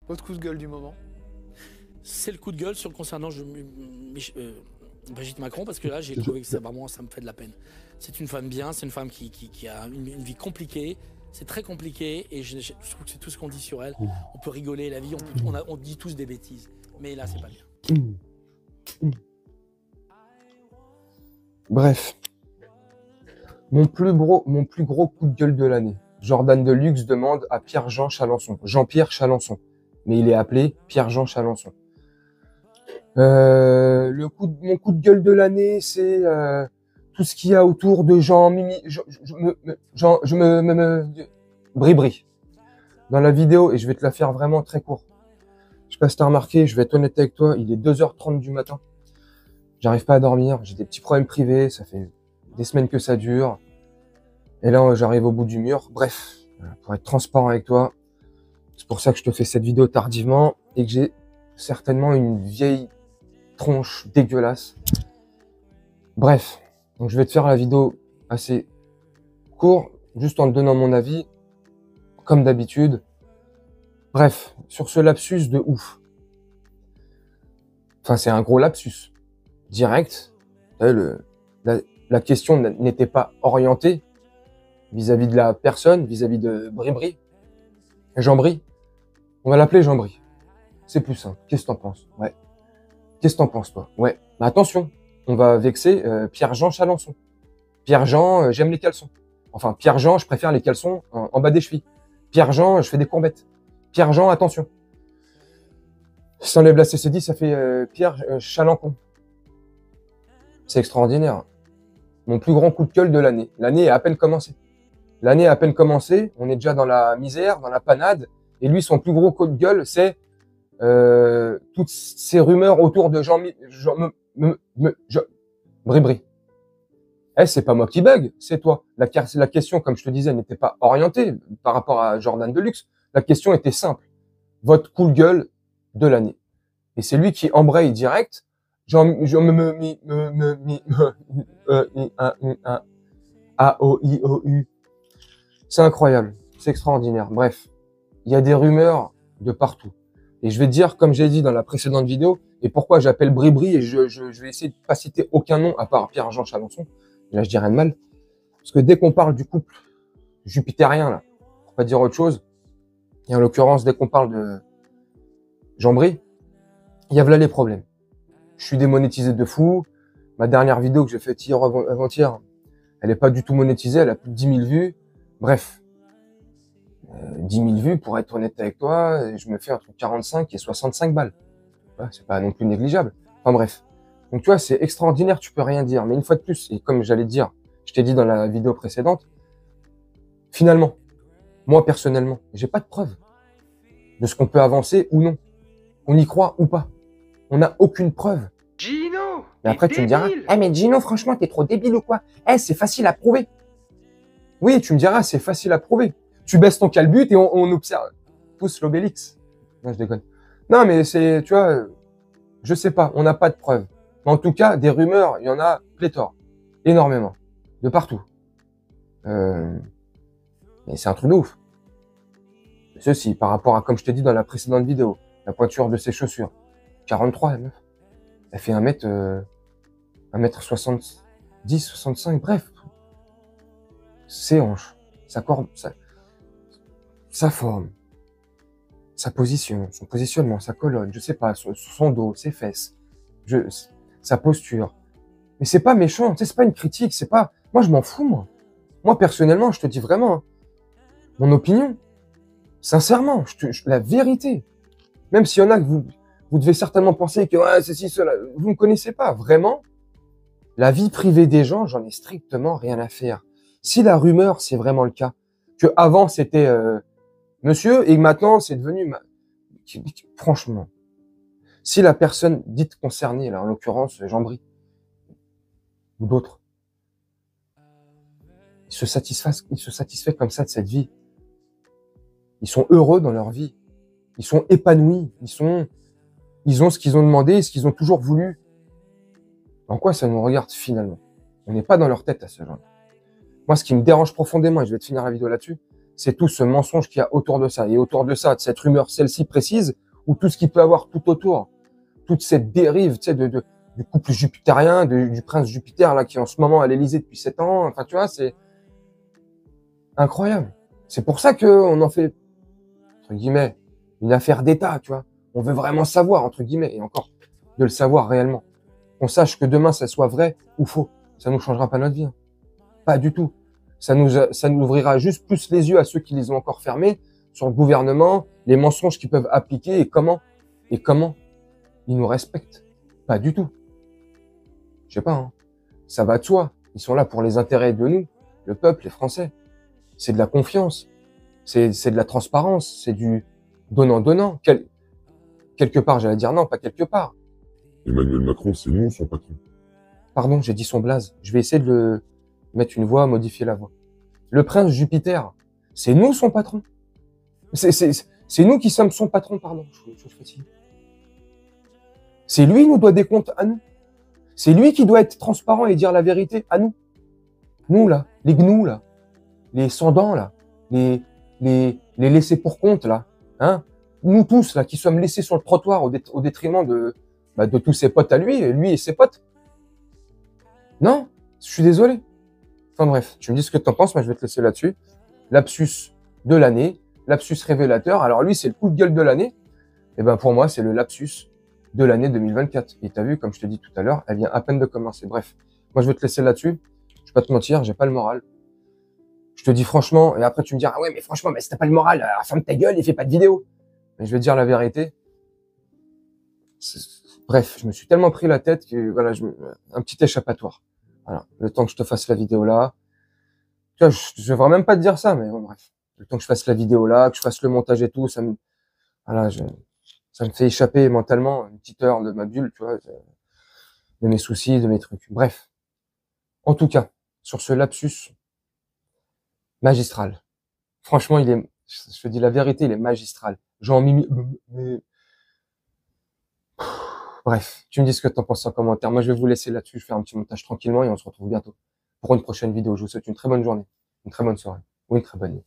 Votre coup de gueule du moment? C'est le coup de gueule concernant Brigitte Macron, parce que là, j'ai trouvé que ça me fait de la peine. C'est une femme bien, c'est une femme qui a une vie compliquée, c'est très compliqué, et je trouve que c'est tout ce qu'on dit sur elle. On peut rigoler la vie, on dit tous des bêtises, mais là, c'est pas bien. Bref. Mon plus gros coup de gueule de l'année. Jordan Deluxe demande à Pierre-Jean Chalençon. Jean-Pierre Chalençon. Mais il est appelé Pierre-Jean Chalençon. Mon coup de gueule de l'année, c'est tout ce qu'il y a autour de Bribri. Dans la vidéo, et je vais te la faire vraiment très court. Je sais pas si t'as remarqué, je vais être honnête avec toi, il est 2h30 du matin. J'arrive pas à dormir, j'ai des petits problèmes privés, ça fait des semaines que ça dure. Et là, j'arrive au bout du mur. Bref, pour être transparent avec toi, c'est pour ça que je te fais cette vidéo tardivement et que j'ai certainement une vieille tronche dégueulasse. Bref, donc je vais te faire la vidéo assez court, juste en te donnant mon avis, comme d'habitude. Bref, sur ce lapsus de ouf. Enfin, c'est un gros lapsus. Direct. La question n'était pas orientée vis-à-vis de la personne, vis-à-vis de Bribri. Jean-Bri. On va l'appeler Jean-Bri. C'est plus simple. Qu'est-ce que t'en penses? Ouais. Qu'est-ce que t'en penses, toi? Ouais. Mais attention, on va vexer Pierre-Jean Chalençon. Pierre-Jean, j'aime les caleçons. Enfin, Pierre-Jean, je préfère les caleçons en bas des chevilles. Pierre-Jean, je fais des courbettes. Pierre-Jean, attention. Si t'enlèves la CCD, ça fait Pierre Chalancon. C'est extraordinaire. Mon plus grand coup de gueule de l'année. L'année est à peine commencée. L'année a à peine commencé, on est déjà dans la misère, dans la panade, et lui, son plus gros coup de gueule, c'est toutes ces rumeurs autour de Bribri. Eh, c'est pas moi qui bug, c'est toi. La question, comme je te disais, n'était pas orientée par rapport à Jordan Deluxe. La question était simple. Votre coup de gueule de l'année. Et c'est lui qui embraye direct. A-O-I-O-U. C'est incroyable, c'est extraordinaire. Bref, il y a des rumeurs de partout. Et je vais te dire, comme j'ai dit dans la précédente vidéo, et pourquoi j'appelle Bribri, et je vais essayer de pas citer aucun nom à part Pierre-Jean Chalençon. Et là, je dis rien de mal. Parce que dès qu'on parle du couple jupitérien, là, pour pas dire autre chose, et en l'occurrence, dès qu'on parle de Jean-Bri, il y a là les problèmes. Je suis démonétisé de fou. Ma dernière vidéo que j'ai faite hier avant-hier, elle est pas du tout monétisée, elle a plus de 10 000 vues. Bref, 10 000 vues, pour être honnête avec toi, je me fais entre 45 et 65 balles. Ouais, c'est pas non plus négligeable. Enfin bref. Donc tu vois, c'est extraordinaire, tu peux rien dire. Mais une fois de plus, et comme j'allais te dire, je t'ai dit dans la vidéo précédente, finalement, moi personnellement, j'ai pas de preuve de ce qu'on peut avancer ou non. On y croit ou pas. On n'a aucune preuve. Gino! Mais après, tu me diras, eh mais Gino, franchement, t'es trop débile ou quoi? Eh, c'est facile à prouver. Oui, tu me diras, c'est facile à prouver. Tu baisses ton calbut et on observe. Pousse l'obélix. Non, je déconne. Non, mais c'est, tu vois, je sais pas, on n'a pas de preuves. Mais en tout cas, des rumeurs, il y en a pléthore. Énormément. De partout. Mais c'est un truc de ouf. Ceci, par rapport à, comme je t'ai dit dans la précédente vidéo, la pointure de ses chaussures. 43, la meuf. Elle fait 1m70, 65, bref. Ses hanches, sa forme, sa position, son positionnement, sa colonne, je sais pas, son dos, ses fesses, sa posture. Mais c'est pas méchant, tu sais, c'est pas une critique, c'est pas, moi je m'en fous, moi. Moi personnellement, je te dis vraiment, mon opinion, sincèrement, la vérité. Même s'il y en a que vous devez certainement penser que, ouais, ceci, cela, vous ne connaissez pas, vraiment. La vie privée des gens, j'en ai strictement rien à faire. Si la rumeur, c'est vraiment le cas, que avant c'était monsieur et maintenant c'est devenu franchement, si la personne dite concernée, là en l'occurrence Jean-Bri ou d'autres, ils se satisfait comme ça de cette vie. Ils sont heureux dans leur vie. Ils sont épanouis. Ils ont ce qu'ils ont demandé, ce qu'ils ont toujours voulu. En quoi ça nous regarde finalement? On n'est pas dans leur tête à ce genre. Moi, ce qui me dérange profondément, et je vais te finir la vidéo là-dessus, c'est tout ce mensonge qu'il y a autour de ça. Et autour de ça, de cette rumeur, celle-ci précise, ou tout ce qu'il peut avoir tout autour, toute cette dérive, tu sais, du couple jupitérien, du prince Jupiter, là, qui est en ce moment à l'Élysée depuis 7 ans. Enfin, tu vois, c'est incroyable. C'est pour ça qu'on en fait, entre guillemets, une affaire d'État, tu vois. On veut vraiment savoir, entre guillemets, et encore, de le savoir réellement. Qu'on sache que demain, ça soit vrai ou faux. Ça nous changera pas notre vie. Hein. Pas du tout. Ça nous ouvrira juste plus les yeux à ceux qui les ont encore fermés sur le gouvernement, les mensonges qu'ils peuvent appliquer et comment ils nous respectent. Pas du tout. Je sais pas, hein. Ça va de soi. Ils sont là pour les intérêts de nous, le peuple, les Français. C'est de la confiance. C'est de la transparence. C'est du donnant-donnant. Quelque part, j'allais dire non, pas quelque part. Emmanuel Macron, c'est nous son patron. Pardon, j'ai dit son blaze. Je vais essayer de le mettre une voix, modifier la voix. Le prince Jupiter, c'est nous son patron. C'est nous qui sommes son patron, pardon. Je fatigue. C'est lui qui nous doit des comptes à nous. C'est lui qui doit être transparent et dire la vérité à nous. Nous, là, les gnous, là, les sans-dents, là, les laissés pour compte, là, hein. Nous tous, là, qui sommes laissés sur le trottoir au détriment de tous ses potes à lui et ses potes. Non, je suis désolé. Enfin bref, tu me dis ce que tu en penses, moi je vais te laisser là-dessus. Lapsus de l'année, lapsus révélateur. Alors lui, c'est le coup de gueule de l'année. Et ben pour moi, c'est le lapsus de l'année 2024. Et t'as vu, comme je te dis tout à l'heure, elle vient à peine de commencer. Bref, moi je vais te laisser là-dessus. Je vais pas te mentir, j'ai pas le moral. Je te dis franchement, et après tu me diras, ah ouais, mais franchement, mais si t'as pas le moral, ferme ta gueule et fais pas de vidéo. Mais je vais te dire la vérité. Bref, je me suis tellement pris la tête que voilà, un petit échappatoire. Voilà, le temps que je te fasse la vidéo là. Tu vois, je devrais même pas te dire ça, mais bon, bref. Le temps que je fasse la vidéo là, que je fasse le montage et tout, ça me fait échapper mentalement une petite heure de ma bulle, tu vois, de mes soucis, de mes trucs. Bref. En tout cas, sur ce lapsus magistral. Franchement, je te dis la vérité, il est magistral. Genre Mimi, mais bref, tu me dis ce que t'en penses en commentaire. Moi, je vais vous laisser là-dessus. Je fais un petit montage tranquillement et on se retrouve bientôt pour une prochaine vidéo. Je vous souhaite une très bonne journée, une très bonne soirée ou une très bonne nuit.